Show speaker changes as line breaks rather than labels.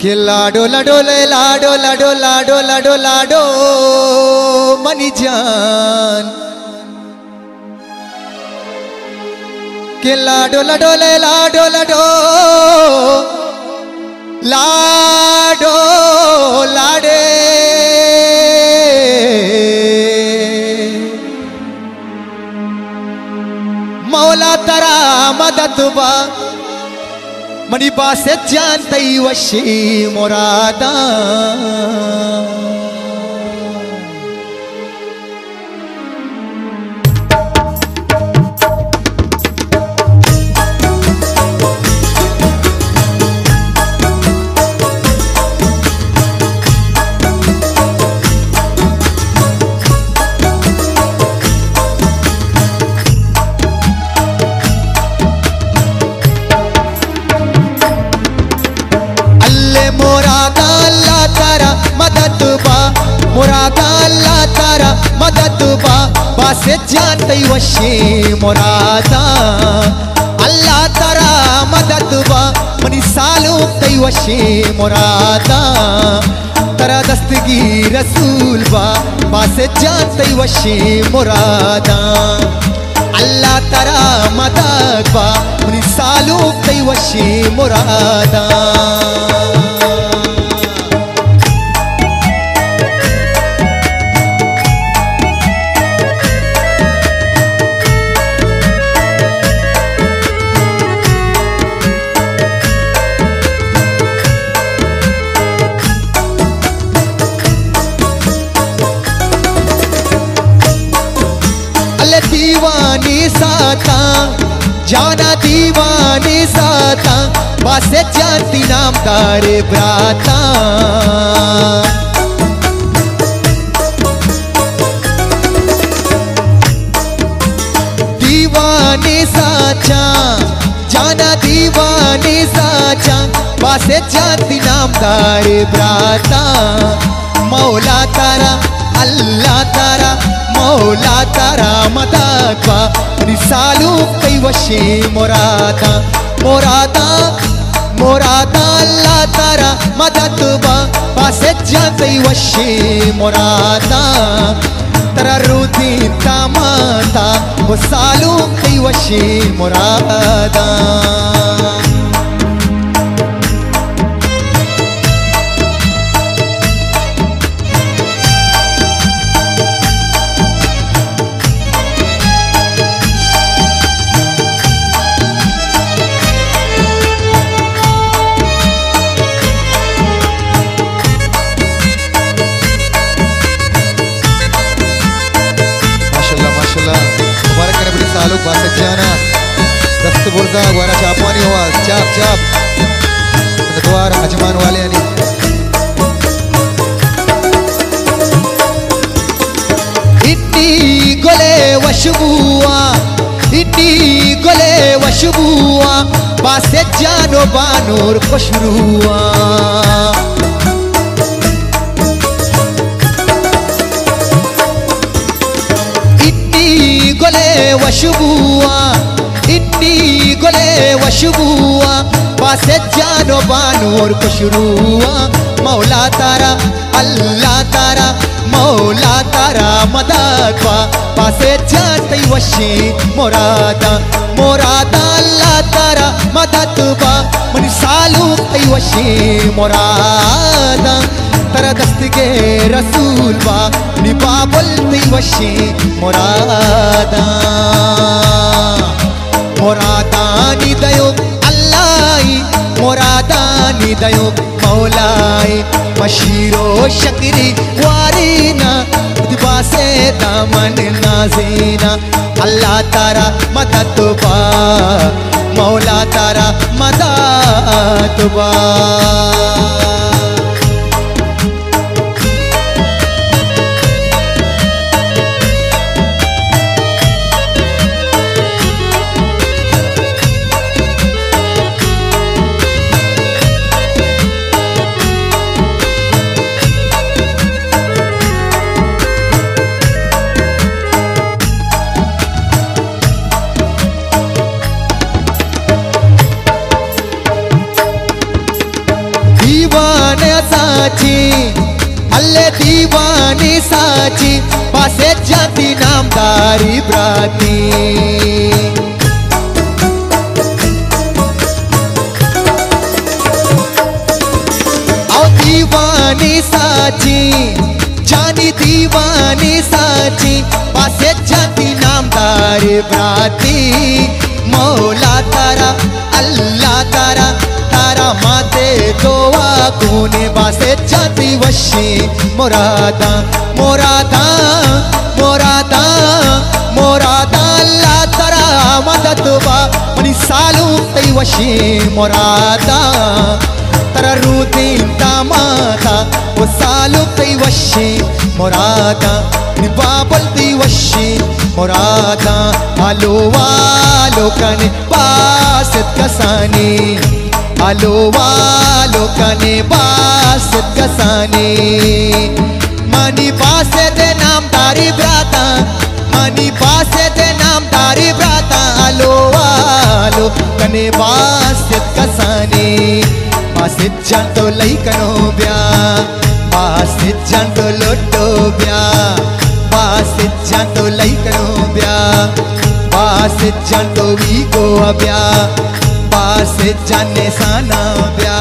कि लाडो लाडो ले लाडो लाडो लाडो लाडो लाडो मनी जान कि लाडो लाडो ले लाडो लाडो लाडो लाडे मौला तारा मदद बा मनी बासे जानते वशी मुरादा मुरादा अल्लाह तारा मदद बा बासे जानते वशी मुरादा अल्लाह तारा मदद बा मनी सालों तई वशी मुरादा तारा दस्तगी रसूल बा बासे जानते वशी मुरादा अल्लाह तारा मदद बा मनी सालों तई वशी मुरादा दीवानी साता जाना दीवानी साता बासे जानती नाम तारे ब्राता दीवानी साचा जाना दीवानी साचा बासे जानती नाम तारे ब्राता मौला तारा अल्लाह तारा मौला तारा मदद बा रिसालू कई वशी मुरादा मुरादा मुरादा अल्लाह तारा मदद बा पासे जानते वशी मुरादा तारा रूदी तामाता वो सालू कई वशी मुरादा Saluk bahasa jana dast burda guara chapani huwa chap chap द्वार अजमान वाले यानी इतनी गोले वशबुआ इतनी गोले वशबुआ बासे जानो बानूर खुशरुआ वशबुआ इतनी गोले वशबुआ पासे जानो बानूर खुशरुआ मौला तारा अल्लाह तारा मौला तारा मदद बा पासे जानते वशी मुरादा मुरादा अल्लाह तारा मदद बा मनी सालू तई वशी मुरादा तारा दस्तगे रसूल बा निबाबुल तई वशी मुरादा मुरादा निदयो अल्लाह मुरादा निदयो मौलाई मशीरो शकरी वारीना दिबासे दामन नाजीना अल्लाह तारा मदद बा मौला तारा मदद बा दीवाने साची अल्ले दीवानी साची पासे जाती नामदारी ब्राती आओ दीवानी साची जानी दीवानी साची पासे जाती नामदारी ब्राती मौला तारा अल्लाह तारा तारा माते दोआ कोने बासे जाती वशी मुरादा मुरादा मुरादा मुरादा अल्लाह तारा मदद बा मनी सालू तई वशी मुरादा तारा रूदीन दामादा वो सालू तई वशी मुरादा बाबल तई वशी मुरादा आलो वालो कने बासत कसानी आलो वालो कने बासत कसानी मानी बासे दे नामदारी ब्राता मानी बासे दे नामदारी ब्राता आलो वालो कने बासत कसानी बासत जान तो लई कनो ब्या बासत जान तो लोटो ब्या बासत जान तो लई कनो ब्या बासत जान तो वी को ब्या बासत जाने साना ब्या